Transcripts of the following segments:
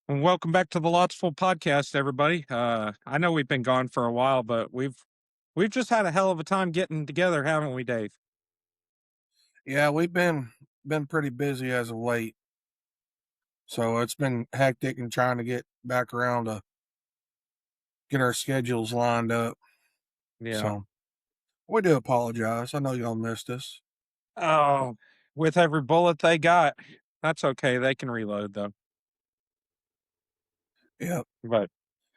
And welcome back to the Lots Full podcast, everybody. I know we've been gone for a while, but we've just had a hell of a time getting together, haven't we, Dave? Yeah, we've been pretty busy as of late. So it's been hectic and trying to get back around to get our schedules lined up. Yeah. So we do apologize. I know y'all missed us. Oh, with every bullet they got, that's okay. They can reload though. Yeah. But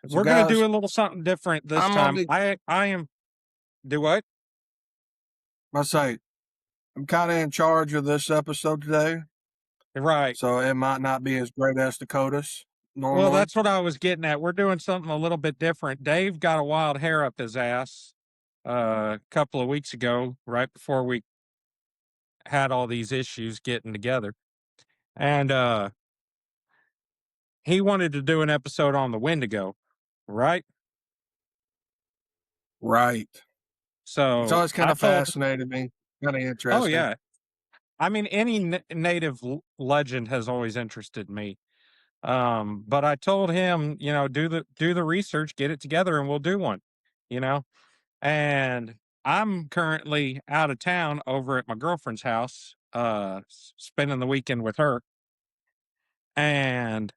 So we're gonna do guys, a little something different this I'm gonna time. be I am do what? I say I'm kinda in charge of this episode today. Right. So it might not be as great as Dakota's Well, normally. that's what I was getting at. We're doing something a little bit different. Dave got a wild hair up his ass a couple of weeks ago, right before we had all these issues getting together. And he wanted to do an episode on the Wendigo, right? Right. It's So always kind I of told, fascinated me. Kind of oh interesting. yeah, I mean any native legend has always interested me. But I told him, do the research, get it together, and we'll do one. You know, and I'm currently out of town over at my girlfriend's house, spending the weekend with her, and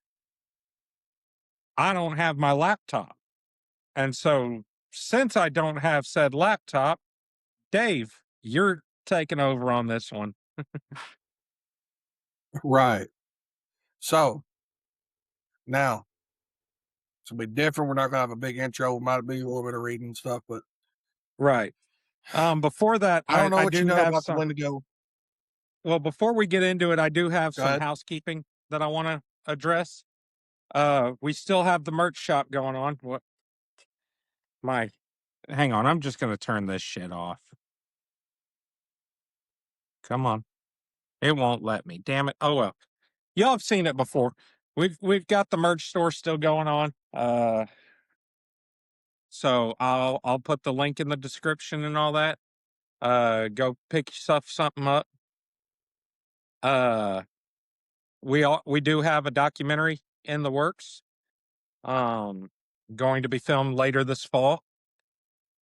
I don't have my laptop. And so, since I don't have said laptop, Dave, you're taking over on this one. Right. So now it's gonna be different. We're not gonna have a big intro. It might be a little bit of reading and stuff, but Right. Before that, I don't know I what you do know have about the some. Wendigo. Well, before we get into it, I do have Go some ahead. housekeeping that I want to address. We still have the merch shop going on. What my hang on, I'm just gonna turn this shit off. Come on. It won't let me. Damn it. Oh well. Y'all have seen it before. We've got the merch store still going on. So I'll put the link in the description and all that. Go pick yourself something up. Uh we do have a documentary in the works. Um Going to be filmed later this fall.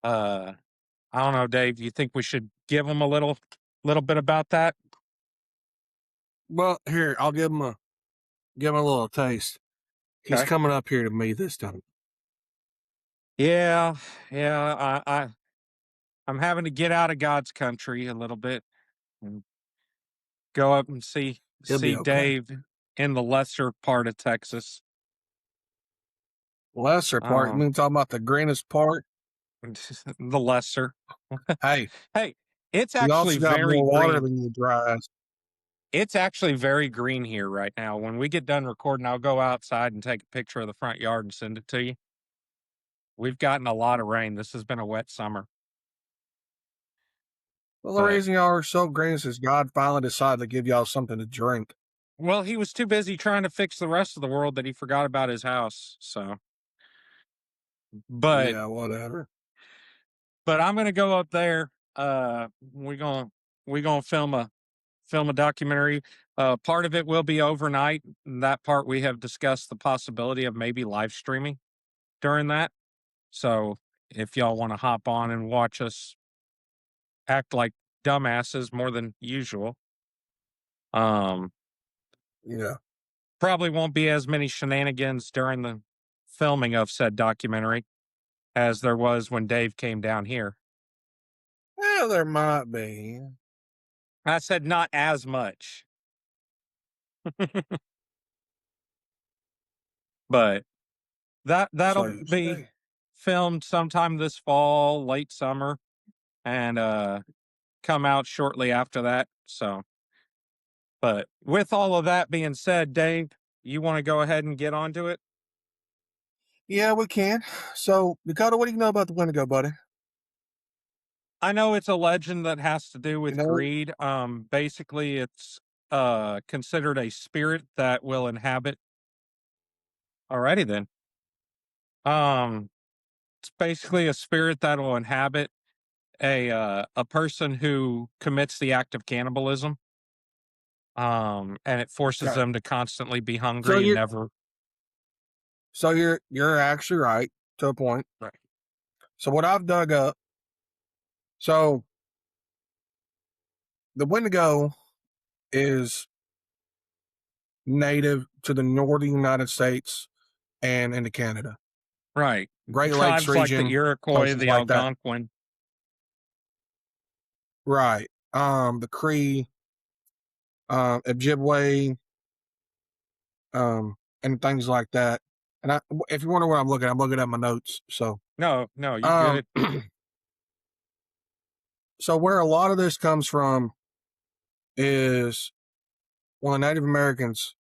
Uh I don't know, Dave, you think we should give them a little bit about that? Well, here I'll give him a little taste. He's Okay. coming up here to me this time. Yeah, yeah, I'm having to get out of God's country a little bit and go up and He'll be see okay. Dave in the lesser part of Texas. Lesser part. You Um mean talking about the greenest part? the lesser. Hey, Hey, it's you actually also got very more water green. than you dry ass. It's actually very green here right now. When we get done recording, I'll go outside and take a picture of the front yard and send it to you. We've gotten a lot of rain. This has been a wet summer. Well, the But reason y'all are so green is God finally decided to give y'all something to drink. well, he was too busy trying to fix the rest of the world that he forgot about his house. So, but Yeah, whatever. I'm gonna go up there. We're gonna film a documentary. Part of it will be overnight. And that part we have discussed the possibility of maybe live streaming during that. So if y'all want to hop on and watch us act like dumbasses more than usual, um, Yeah. probably won't be as many shenanigans during the filming of said documentary as there was when Dave came down here. Yeah, there might be. I said not as much, but that'll So you be say. filmed sometime this fall, late summer, and come out shortly after that. So, but with all of that being said, Dave, you want to go ahead and get onto it? Yeah, we can. So, Dakota, what do you know about the Wendigo, buddy? I know it's a legend that has to do You with know? greed. Basically it's considered a spirit that will inhabit. Alrighty then. Um it's basically a spirit that will inhabit a person who commits the act of cannibalism. And it forces Okay. them to constantly be So hungry and you're never. So you're actually right to a point. Right. So what I've dug up, so the Wendigo is native to the northern United States and into Canada, Right. Great Lakes Tribes like the region, Iroquois, places the like that. Algonquin. Right. The Cree, Ojibwe, and things like that. And if you wonder what I'm looking at my notes. So, No, no, you um, good. so where a lot of this comes from is when the Native Americans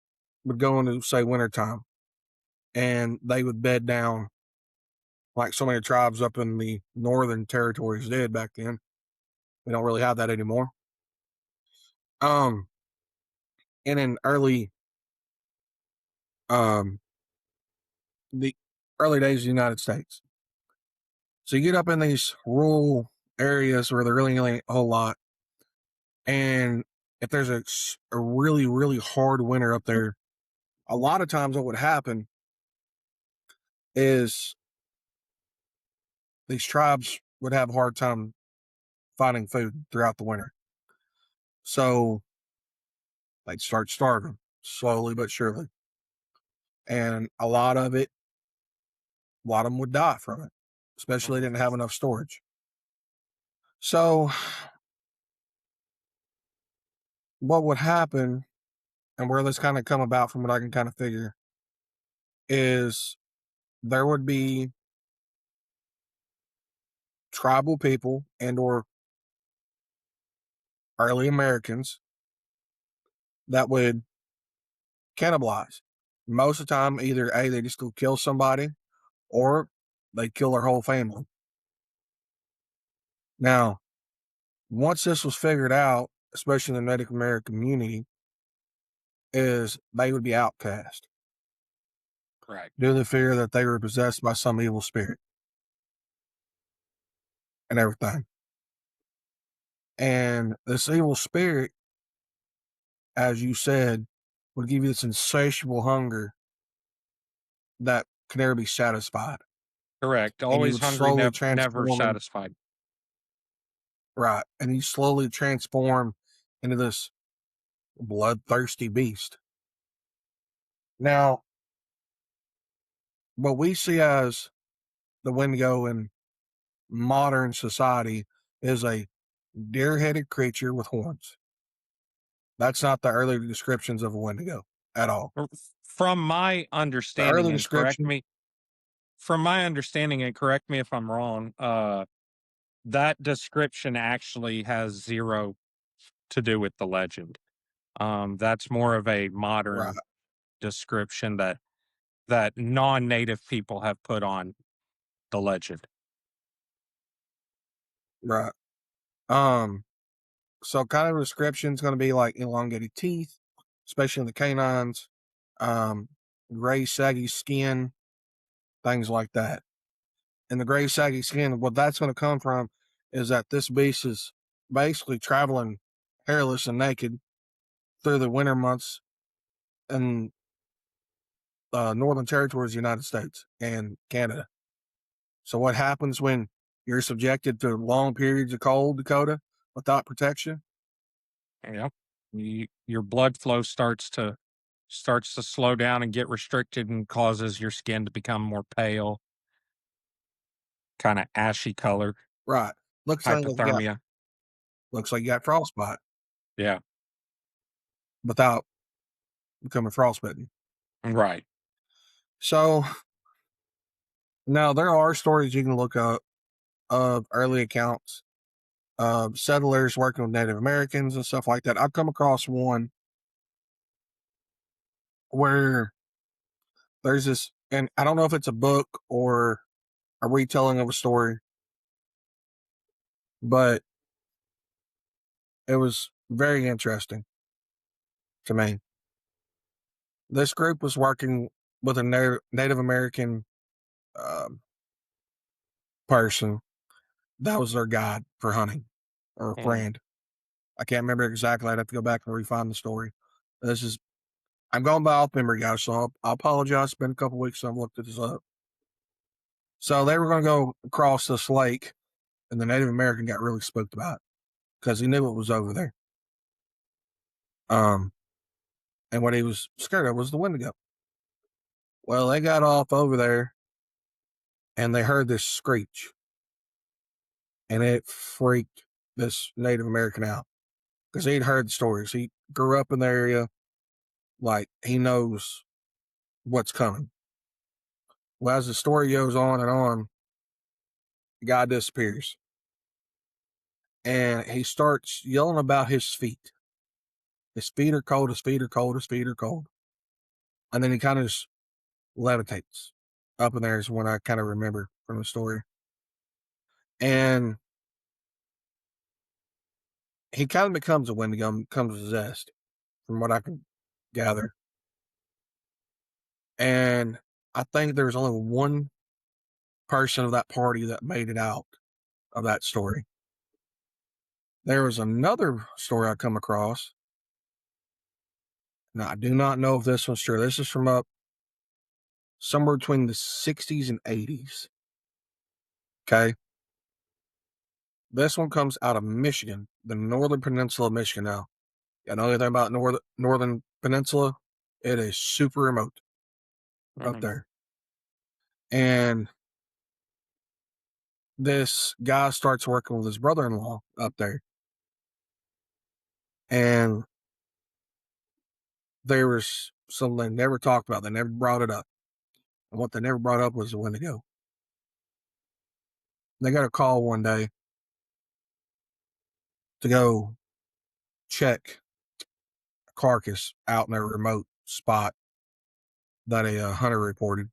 would go into, say, wintertime, and they would bed down like so many tribes up in the northern territories did back then. We don't really have that anymore. Um, and in um, the early days of the United States. So you get up in these rural areas where there really ain't a whole lot. And if there's a really, really hard winter up there, a lot of times what would happen is these tribes would have a hard time finding food throughout the winter. So they'd start starving slowly but surely. And a lot of them would die from it, especially they didn't have enough storage. So what would happen, and where this kind of come about from what I can kind of figure, is there would be tribal people and or early Americans that would cannibalize. Most of the time, either A, they just go kill somebody, or they kill their whole family. Now, once this was figured out, especially in the Native American community, is they would be outcast Right. due to the fear that they were possessed by some evil spirit and everything. And this evil spirit, as you said, would give you this insatiable hunger that can never be satisfied. Correct. And you Always would hungry, slowly never transform in, satisfied. right. And you slowly transform into this bloodthirsty beast. Now, what we see as the Wendigo in modern society is a deer-headed creature with horns. That's not the early descriptions of a Wendigo at all. From my The early understanding, and description, correct me if I'm wrong, that description actually has zero to do with the legend. That's more of a right, modern description that non-native people have put on the legend. right. Um, so kind of description is going to be like elongated teeth, especially in the canines, um, gray saggy skin, things like that. And the gray saggy skin, what that's going to come from is that this beast is basically traveling hairless and naked through the winter months in northern territories of the United States and Canada. So what happens when you're subjected to long periods of cold, Dakota, without protection? Yeah. Your blood flow starts to slow down and get restricted and causes your skin to become more pale, kind of ashy color, Right. hypothermia. Looks like you got frostbite Yeah. without becoming frostbitten. Right. So now there are stories you can look up of early accounts of settlers working with Native Americans and stuff like that. I've come across one where there's this, and I don't know if it's a book or a retelling of a story, but it was very interesting to me. This group was working with a Native American um, person that was their guide for hunting or a Mm. friend. I can't remember exactly. I'd have to go back and refine the story. This is I'm going by off memory, guys, so I apologize. It's been a couple weeks since I've looked this up. So they were going to go across this lake, and the Native American got really spooked about it because he knew it was over there. And what he was scared of was the Wendigo. Well, they got off over there, and they heard this screech, and it freaked this Native American out because he'd heard the stories. He grew up in the area, like he knows what's coming. Well, as the story goes on, the guy disappears, and he starts yelling about his feet. His feet are cold. His feet are cold. His feet are cold. And then he kind of just levitates up in there is what I kind of remember from the story. And he kind of becomes a Wendigo, becomes possessed, from what I can gather. And I think there's only one person of that party that made it out of that story. There was another story I come across. Now, I do not know if this one's true. This is from up somewhere between the 60s and 80s. Okay. This one comes out of Michigan, the northern peninsula of Michigan. Now, you know anything about northern peninsula? It is super remote up Mhm. there. And this guy starts working with his brother-in-law up there. And there was something they never talked about. They never brought it up. And what they never brought up was the Wendigo. They got a call one day to go check a carcass out in a remote spot that a hunter reported.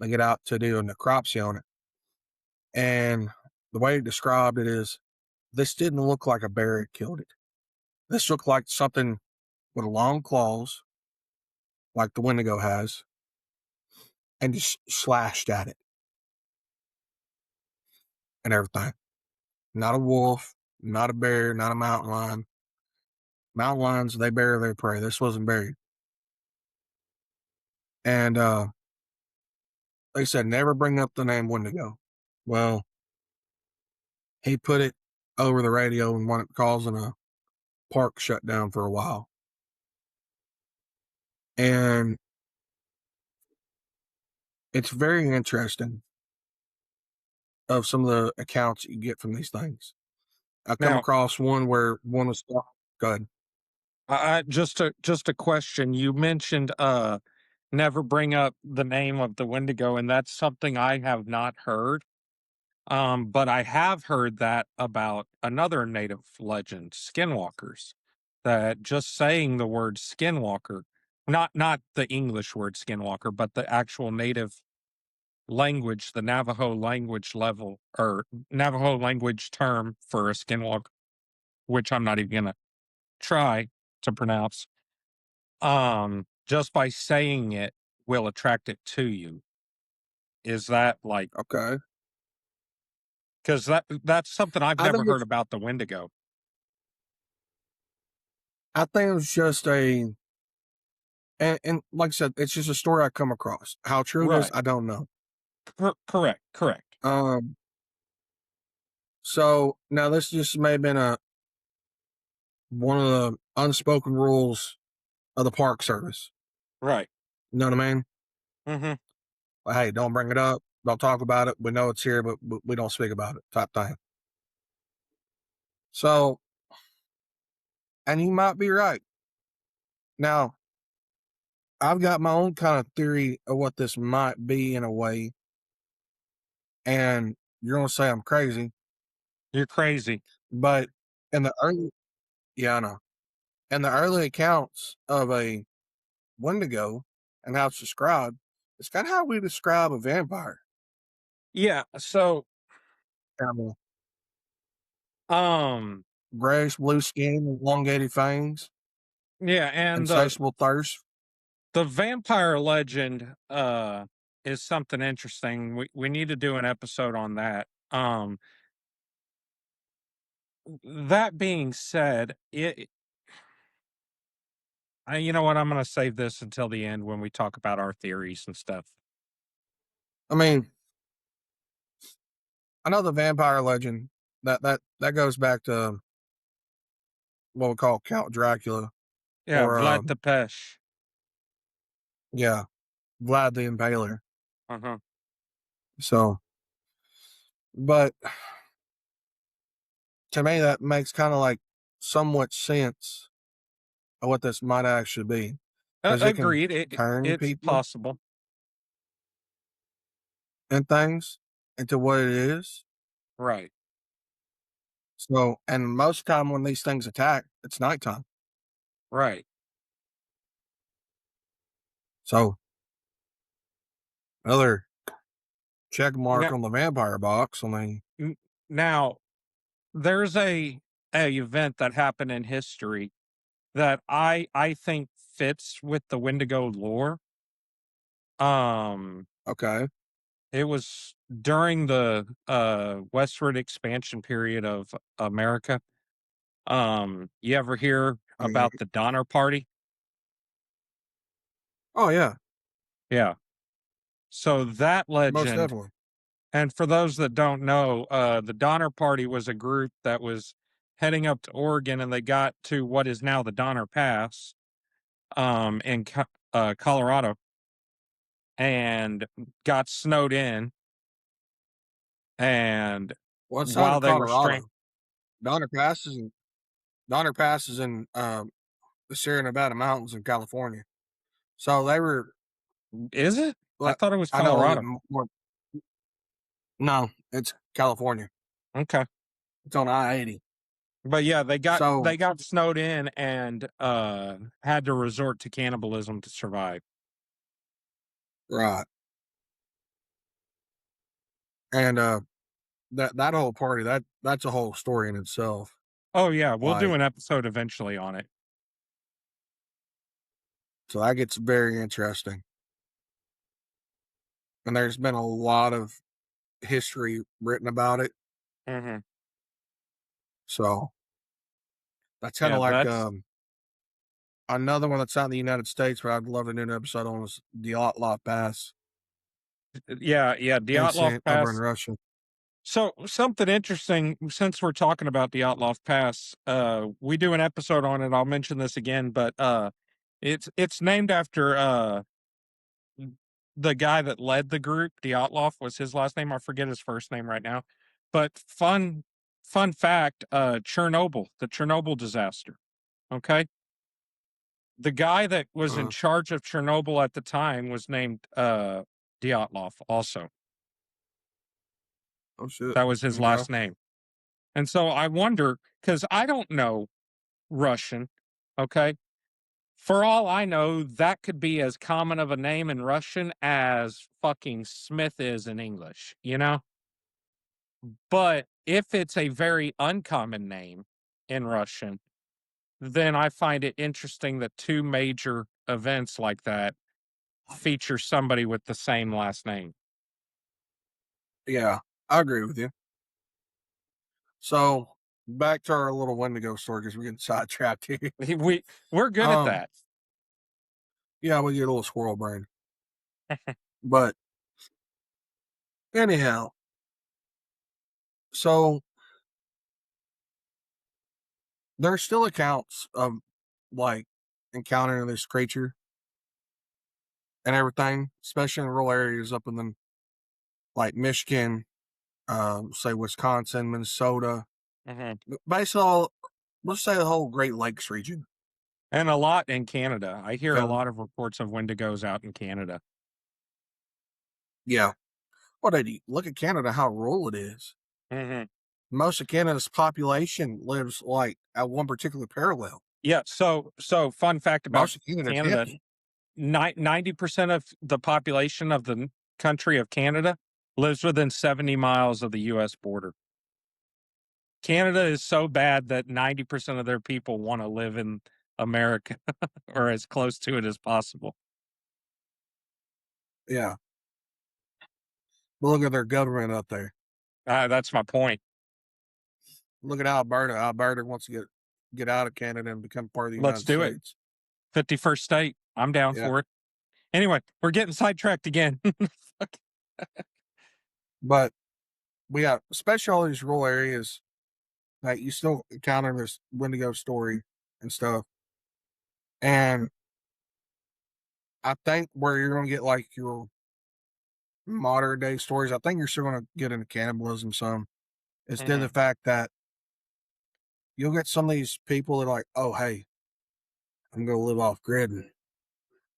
They get out to do a necropsy on it. And the way he described it is this didn't look like a bear had killed it. This looked like something with long claws, like the Wendigo has, and just slashed at it and everything. Not a wolf, not a bear, not a mountain lion. Mountain lions, they bury their prey. This wasn't buried. And they said, never bring up the name Wendigo. Well, he put it over the radio and wound up causing a park shut down for a while. And it's very interesting of some of the accounts you get from these things. I come Now, across one where one was good. just a question. You mentioned never bring up the name of the Wendigo, and that's something I have not heard. But I have heard that about another native legend, skinwalkers. That just saying the word skinwalker, not the English word skinwalker, but the actual native language, the Navajo language level or Navajo language term for a skinwalker, which I'm not even gonna try to pronounce. Just by saying it will attract it to you. Is that like Okay. because that's something I've I never think heard it's about the Wendigo. I think it's just and like I said, it's just a story I come across. How true it is, Right. I don't know. Correct. Correct. Um so now this just may have been a one of the unspoken rules of the Park Service. Right. You know what I mean? Mm-hmm. Like, hey, don't bring it up, don't talk about it. We know it's here, but we don't speak about it, type thing. So, and you might be right. Now, I've got my own kind of theory of what this might be in a way, and you're gonna say I'm crazy, You're crazy. but in the early, yeah, I know, in the early accounts of a Wendigo and how it's described, it's kind of how we describe a vampire. Yeah. So, Kind of um, grayish blue skin, elongated fangs, yeah, and insatiable thirst. the vampire legend is something interesting. We need to do an episode on that. That being said, You know what? I'm going to save this until the end when we talk about our theories and stuff. I mean, I know the vampire legend that goes back to what we call Count Dracula, Yeah, or Vlad Tepes. yeah, Vlad the Impaler. Uh-huh. So, but to me, that makes kind of like somewhat sense of what this might actually be, because it can Agreed. turn It's people possible. and things into what it is. Right. So, and most of the time when these things attack, it's nighttime. Right. So, another check mark Now, on the vampire box. I mean, now there's a event that happened in history that I think fits with the Wendigo lore. Um, okay. it was during the westward expansion period of America. You ever hear I mean, about the Donner Party? oh, yeah, Yeah. So that most legend, definitely. and for those that don't know, the Donner Party was a group that was heading up to Oregon, and they got to what is now the Donner Pass, in Colorado, and got snowed in. And Well, it's not in while they were Colorado. Donner Pass is in, Donner Pass is in the Sierra Nevada mountains in California. So they were, is it? I but thought it was I know a little Colorado. bit more. No, it's California. Okay. It's on I-80. But yeah, So, they got snowed in and had to resort to cannibalism to survive. right. And that whole party, that's a whole story in itself. Oh yeah, we'll do Like, an episode eventually on it. so that gets very interesting. And there's been a lot of history written about it. Hmm. So that's kind of Yeah, like that's another one that's out in the United States, but I'd love to do an episode on is the Dyatlov Pass yeah, Dyatlov incident over in Pass. Russia. So something interesting since we're talking about Dyatlov Pass, we do an episode on it. I'll mention this again, but it's named after the guy that led the group. Dyatlov was his last name. I forget his first name right now. But fun fact, Chernobyl, the Chernobyl disaster. Okay. The guy that was in Uh, charge of Chernobyl at the time was named Dyatlov also. oh shit. That was his Okay. last name. And so I wonder, because I don't know Russian, okay? For all I know, that could be as common of a name in Russian as fucking Smith is in English, you know? But if it's a very uncommon name in Russian, then I find it interesting that two major events like that feature somebody with the same last name. Yeah, I agree with you. So back to our little Wendigo story because we're getting sidetracked here. We're good at Um, that. yeah, we get a little squirrel brain. But anyhow, so there's still accounts of like encountering this creature and everything, especially in rural areas up in the like Michigan, say Wisconsin, Minnesota, Mhm. basically all, let's say the whole Great Lakes region. And a lot in Canada. I hear a Because lot of reports of Wendigos out in Canada. yeah, what do you look at Canada, how rural it is. Mhm. Most of Canada's population lives like at one particular parallel. Yeah. So fun fact about Most of Canada's Canada: empty. 90% of the population of the country of Canada lives within 70 miles of the U.S. border. Canada is so bad that 90% of their people want to live in America or as close to it as possible. Yeah, but look at their government up there. That's my point. Look at Alberta. Alberta wants to get out of Canada and become part of the Let's United do it. States. 51st state. I'm down Yeah. for it. Anyway, we're getting sidetracked again. But we got, especially all these rural areas, that you still encounter this Wendigo story and stuff. And I think where you're going to get like your modern day stories, I think you're still going to get into cannibalism some. Instead of the fact that you'll get some of these people that are like, oh, hey, I'm going to live off grid and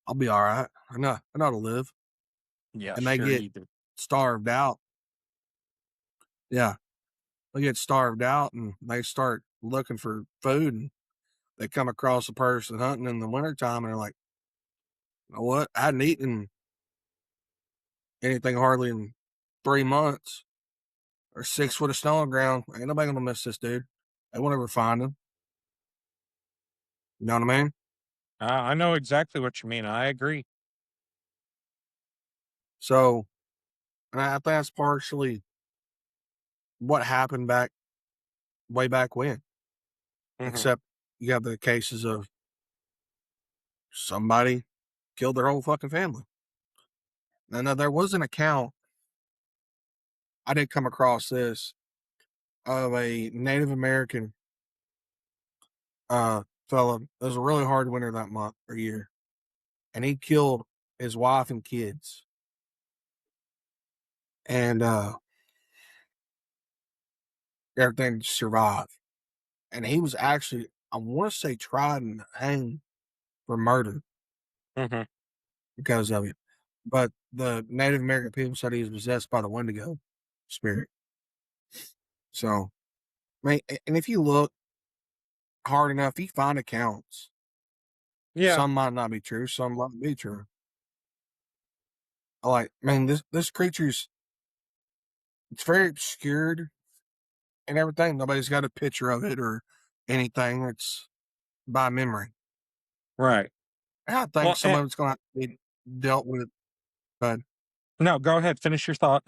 I'll be all right. I know how to live. Yeah, And they sure get you do. starved out. Yeah. They get starved out and they start looking for food and they come across a person hunting in the wintertime and they're like, you know what? I hadn't eaten anything hardly in 3 months or 6 foot of snow on the ground. Ain't nobody gonna miss this dude. They won't ever find him. You know what I mean? I know exactly what you mean. I agree. So, and I think that's partially what happened way back when. Mhm. Except you have the cases of somebody killed their whole fucking family. Now there was an account, I did come across this, of a Native American fella. It was a really hard winter that month or year, and he killed his wife and kids. And everything survived. And he was actually, I want to say, tried and hanged for murder Mhm. because of it. But the Native American people said he was possessed by the Wendigo spirit. So, I mean, and if you look hard enough, you find accounts. Yeah. Some might not be true, some might be true. Like, man, this creature's, it's very obscured and everything. Nobody's got a picture of it or anything. It's by memory. Right. And I think Well, some of it's going to have to be dealt with. But no, go ahead. Finish your thought.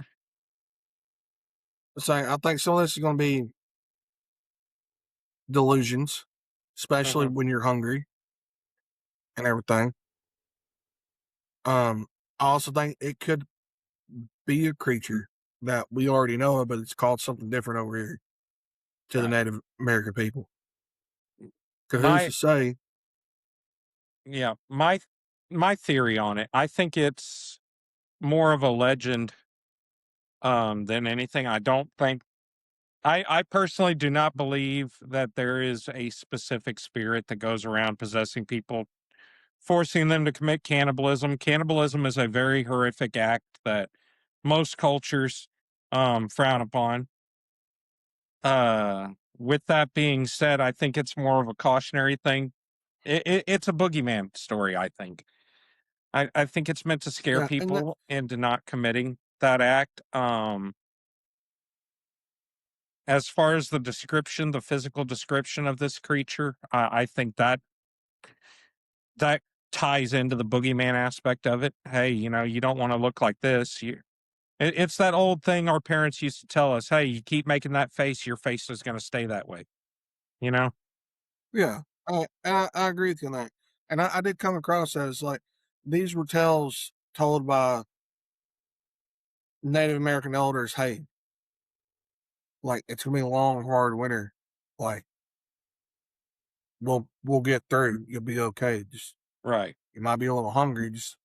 I think some of this is going to be delusions, especially Mhm. when you're hungry and everything. I also think it could be a creature that we already know of, but it's called something different over here to the Right. Native American people. Because who's My to say? yeah, my theory on it. I think it's more of a legend than anything. I don't think I personally do not believe that there is a specific spirit that goes around possessing people, forcing them to commit cannibalism. Cannibalism is a very horrific act that most cultures frown upon. With that being said, I think it's more of a cautionary thing. It's a boogeyman story, I think. I think it's meant to scare Yeah, and people into not committing that act. As far as the description, the physical description of this creature, I think that ties into the boogeyman aspect of it. Hey, you don't want to look like this. It's that old thing our parents used to tell us. Hey, you keep making that face, your face is going to stay that way. You know? yeah, I agree with you on that. And I did come across that as like these were tales told by Native American elders. Hey, like it's gonna be a long, hard winter. Like we'll get through. You'll be okay. Just Right. you might be a little hungry. Just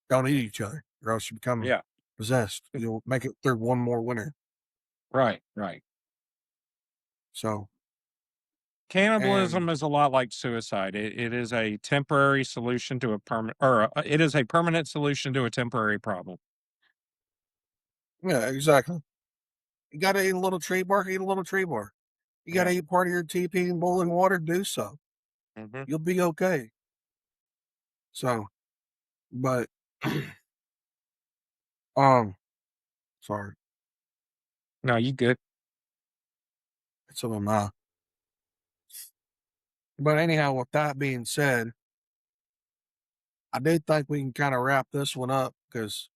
don't eat each other, or else you become Yeah. possessed. You'll make it through one more winter. Right. Right. So, and Cannibalism is a lot like suicide. It is a temporary solution to a permanent, or it is a permanent solution to a temporary problem. yeah, exactly. You got to eat a little tree bark, eat a little tree bark. You got to Yeah. eat part of your TP in boiling water, do so. Hmm. You'll be okay. So, but, um, sorry, No, you good. it's of my. But anyhow, with that being said, I did think we can kind of wrap this one up because,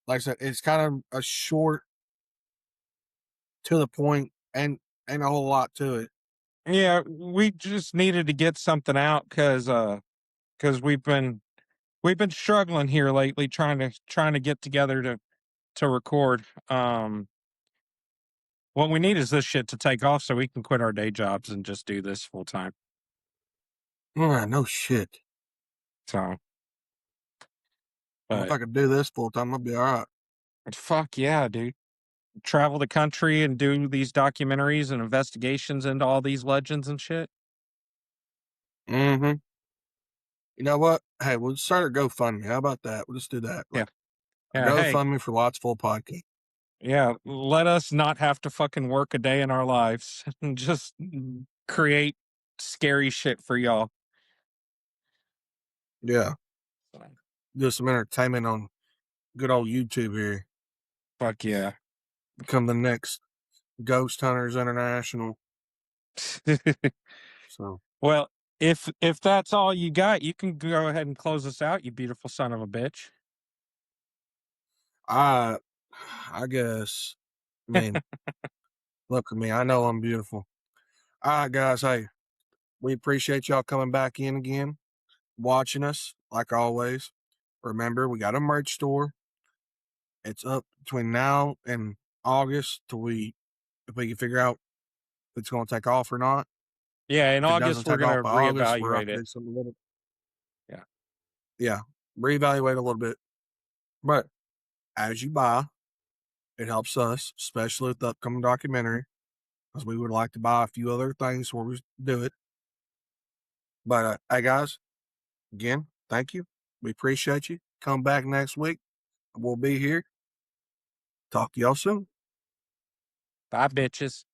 like I said, it's kind of a short, to the point, and ain't a whole lot to it. Yeah, we just needed to get something out because because we've been struggling here lately trying to get together to record. What we need is this shit to take off so we can quit our day jobs and just do this full time. Yeah, no shit. So, Well, if but I could do this full time, I'd be all right. fuck yeah, dude. Travel the country and do these documentaries and investigations into all these legends and shit. Mm-hmm. You know what? Hey, we'll start a GoFundMe. How about that? We'll just do that. Yeah. Like a Yeah. Hey, GoFundMe for Watts Full Podcast. yeah. Let us not have to fucking work a day in our lives and just create scary shit for y'all. Yeah. So, Do some entertainment on good old YouTube here. fuck yeah. Become the next Ghost Hunters International. So Well, if that's all you got, you can go ahead and close us out, you beautiful son of a bitch. I guess, I mean, look at me. I know I'm beautiful. All right, guys. Hey, we appreciate y'all coming back in again, watching us like always. Remember, we got a merch store. It's up between now and August till if we can figure out if it's going to take off or not. Yeah, in If it doesn't August we're take off gonna by August, we're reevaluate up to it. do something a little. Yeah. Yeah, reevaluate a little bit. But as you buy, it helps us, especially with the upcoming documentary, because we would like to buy a few other things before we do it. But hey, guys, again, thank you. We appreciate you. Come back next week. We'll be here. Talk to y'all soon. Bye, bitches.